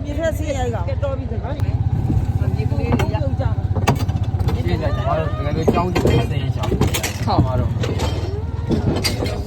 မြေထက်ဆေးရိုက်ကောင်တော်ပြီစကားနေမြေကလေးရအောင်ကြပါဒီကကျွန်တော်တို့တကယ်လို့ကြောင်းကြည့်တဲ့စရင်ချောင်းဆောက်မှာတော့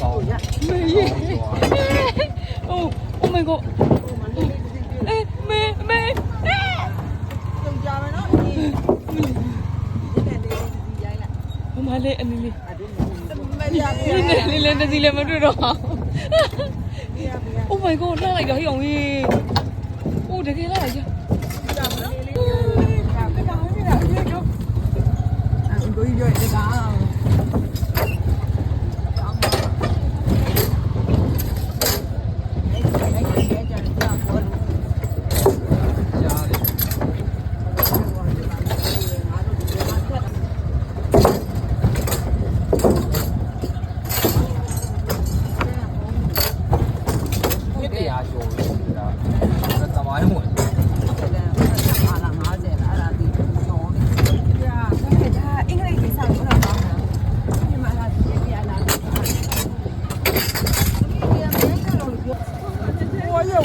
ဆောက်ရမေးOh my god မေကြုံကြမယ်နော်ဟိုမလေးအနီလေးမရဘူးလေးတစီလည်းမတွေ့တော့Oh my god လှလိုက်တာဟိအောင်ကြီး Oh တကယ်လှလိုက်ကြကြမနော်ကိုကြီးပြောရတဲ့ကောင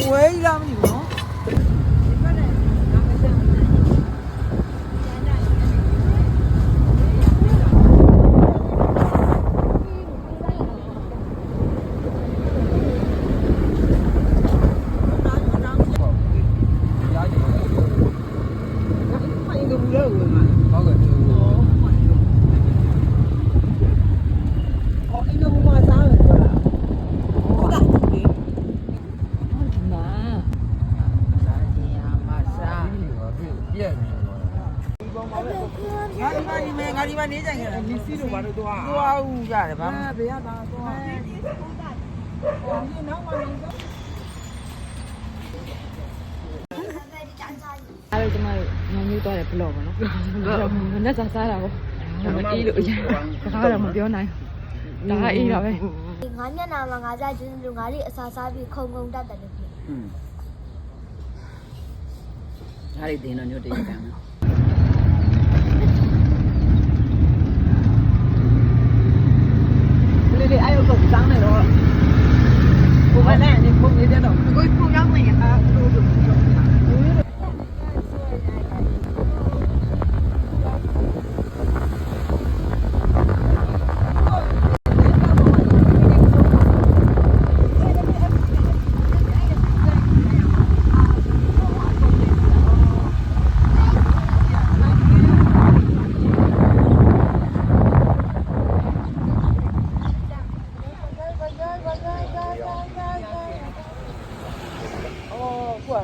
်ဝဲလာမလို့နော်ငါဒီမှာနေကြတယ်မီစီတို့ဘာလို့သွားဦးရတယ်ဗျာဘေးကသွားအဲ့လိုကျမတို့ညမျိုးသွားတယ်ဘလော့ပါနော်မနဲ့စားတာပေါ့မတီးလို့စကားတော့မပြောနိုင်ဒါကအေးတာပဲငါမျက်နှာမှာငါစားခြင်းလို့ငါလေးအစာစားပြီးခုံခုံတတ်တယ်လို့ပြောဒါရီတင်တော့ညို့တေးကံလေးအဲ့ရောက်တော့တောင်းနေတော့ကိုမနဲ့ဒီပုံလေးတော့ကိုပုံရောက်နေဟာတို့တို့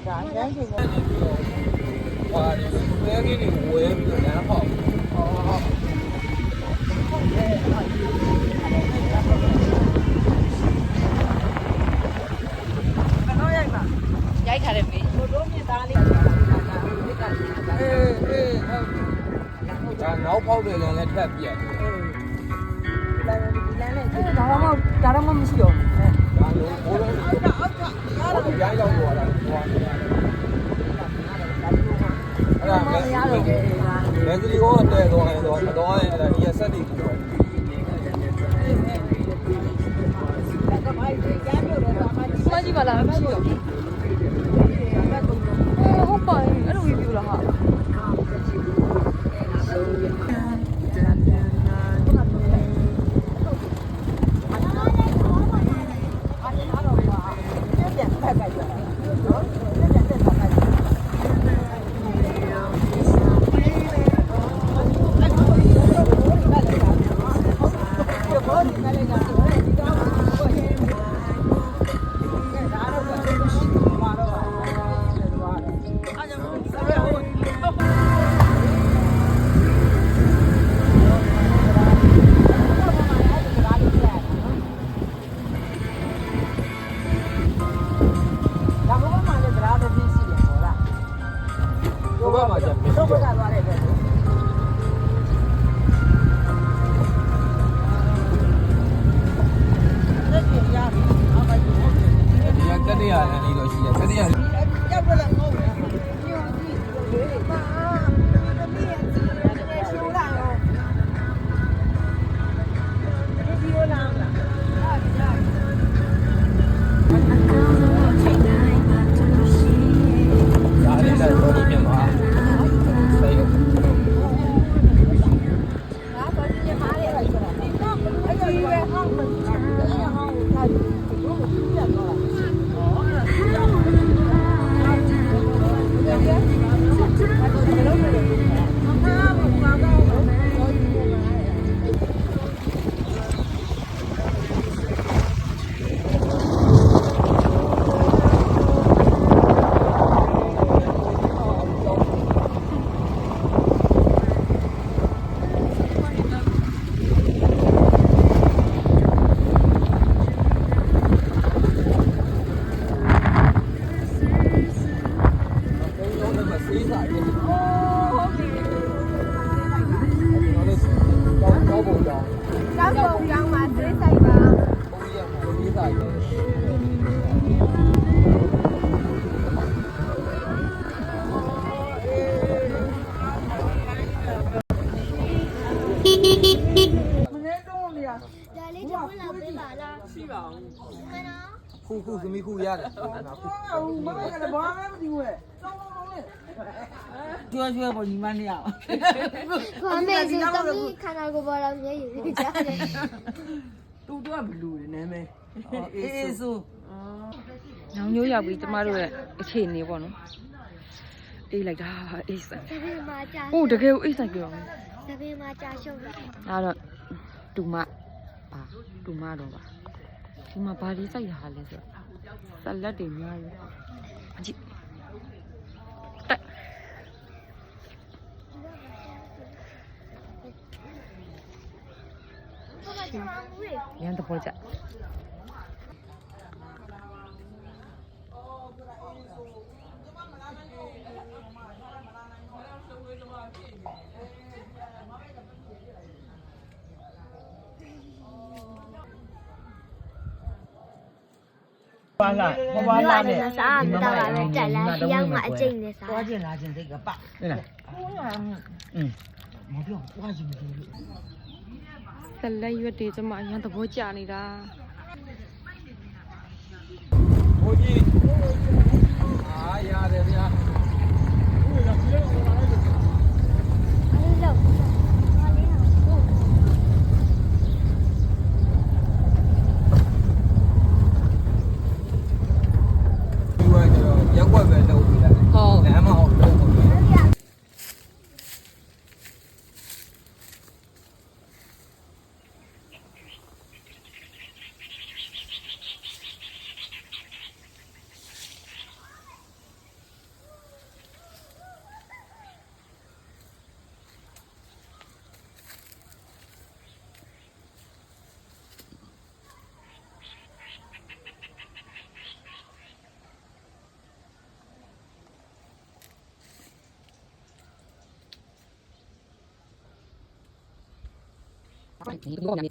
ဒါအများကြီးပဲဟွာဒီဝဲကြီးတွေဝဲပြီးတော့လမ်းပေါက်ရိုက်ထားတယ်မေးတို့မြင်သားလေးအေးဒါနောက်ပေါက်တယ်လည်းထပ်ပြက်ဒါတော့မရှိတော့ဘူးဒါလုံးဘိုးလုံးအောက်ရိုင်းရောက်သွားတာဟွာအဲ့ဒါမရတော့ဘူးလက်ကြီးကိုတဲတော့အဲ့တော့အဲ့ဒါဒီဆက်တည်ပြီးတော့မကြီးပါလားမရှိတော့ဟုတ်ပါရဲ့အဲ့လိုပြပြလားဟာ在多一片嘛，所以。ဒါလေးတစ်ခွန်းလောက်ပေးပါလားရှိပါဘူးမနော် ခုသမီးခုရတယ် ဟုတ်မမကလည်းဘာမှမသိဘူးလေစောင်းလုံးလေးကျွဲကျွဲပေါ်ညီမနေရအောင် ခွန်မေဆိုသမီးခန္ဓာကိုယ်ပေါ်တော့မျက်ရည်တွေကြားတယ် တူတူကဘလူးတယ်နာမည်အေးဆို ညောင်ညိုးရောက်ပြီးကျမတို့ရဲ့အခြေအနေပေါ့နော်အေးလိုက်တာအေးဆိုင် တပင်းမှာကြာ ဟိုတကယ်ကိုအေးဆိုင်ပြော တပင်းမှာကြာရှုပ်တယ် ဒါတော့တူမတော့ပါဒီမှာဘာလေးစိုက်ရဟာလဲဆိုဆလတ်တွေများတယ်အကြည့်တက် ဘာမှချမ်းဘူးလေ ရန်တဘောကြပါလာဘာလာနဲ့ စားမတော့ပါပဲတက်လာရောက်မှအကျိန်နဲ့စား သွားကျင်လာကျင်စိတ်ကပ 对了，မပြောသွားကျင်တယ်လို့ ဆလက်ရွက်တွေကျမရန်တဘောကြနေတာ 我去，哎呀，这边。 အဲ့လောက်ဘာလေးဟာ ရက်ွက်ပဲလုပ်ပြီးလိုက်ဟုတ်လမ်းမအောင်လုပ်ဖို့ ဒီဘောညာနေ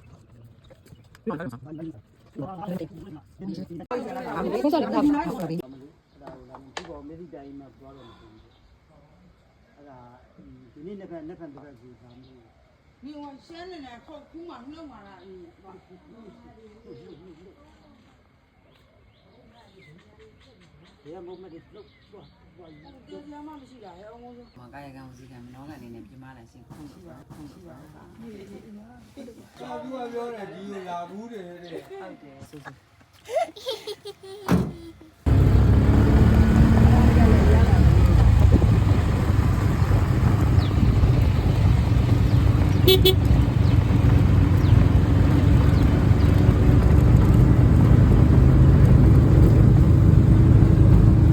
ကိုစားလာတာဟုတ်ပြီ ဒီပေါ်မေဒီတိုင်းမှာသွားတော့မှာအဲ့ဒါဒီနေ့နှစ်ဖက်တစ်ဖက်ကိုသာမှု 你我现在呢，好苦嘛，弄嘛啦，ဘယ်မှာမဒီလောက်သွား这他妈不是啦，还我说。 မကာယကံစီကံမနောကနေနဲ့ပြမလာရှင်ခုရှိပါခုရှိပါ ကျောင်းပြောတယ်ဒီကိုလာဘူးတယ်တဲ့ ဟုတ်တယ်ဆိုဆို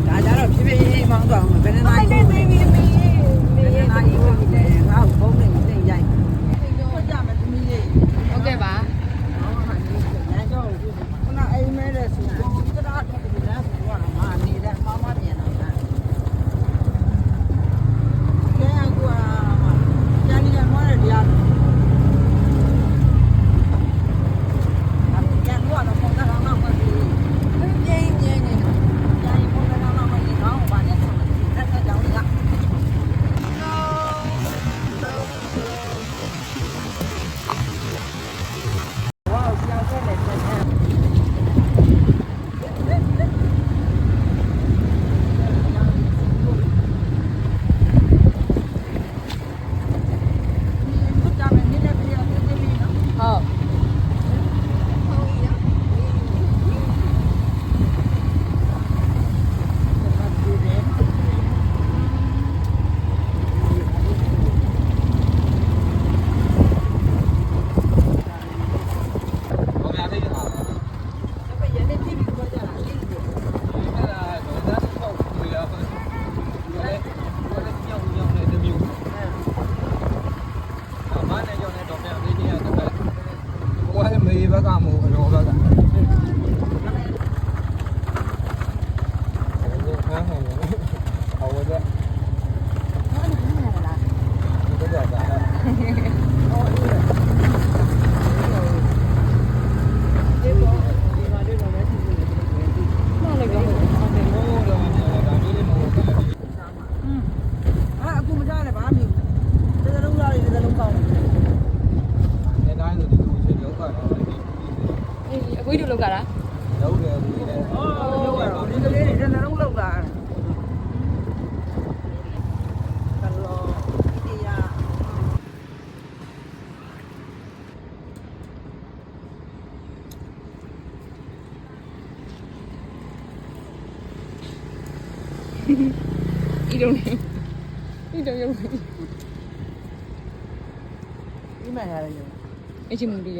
大家都皮皮忙着，本来那一没，本来那一个的，俺后面真严。我家嘛没的。 ဟုတ်ကဲ့ပါ ခုနအိမ်မဲတဲ့ဆိုတော့ဒီတရားထုတ်ပြီးလမ်းဆိုတော့ငါနေတဲ့မမပြန်လာတာ။ကျန်ကူကကျန်နေရမှာတရား一种人，一种人， ဒီမှာရတယ်ရော 一起努力用。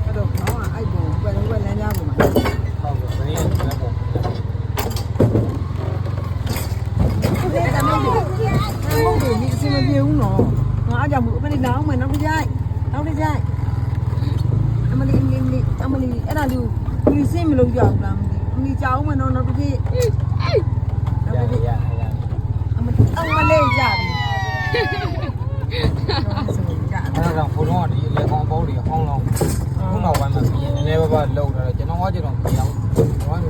အဲ့တော့ခေါင်းကအဲ့ပုံပဲလမ်းကြားပုံမှာ ဟုတ်ကဲ့ဘယ်နည်းလဲပေါ့ ဟုတ်တယ်တမန်ကြီးဟုတ်တယ်ဒီအစမပြေဘူးနော်ငါအားကြောင့်မလေးနောက်မယ်နောက်တစ်ကြိုက်အမလီအဲ့ဒါလူဒီစင်းမလို့ကြောက်လားမလီကြောက်မနော်နောက်တစ်ကြိုက် ရရ အမလေးကြပြီ အဲ့တော့ဘုံတော့ဒီလေကောင်ပေါင်းတွေဟောင်းလောင်းခုနောက်ပိုင်းမှာပြင်နည်းနည်းပါးပါလောက်တော့ကျွန်တော်ကမရောက်ဘာမှ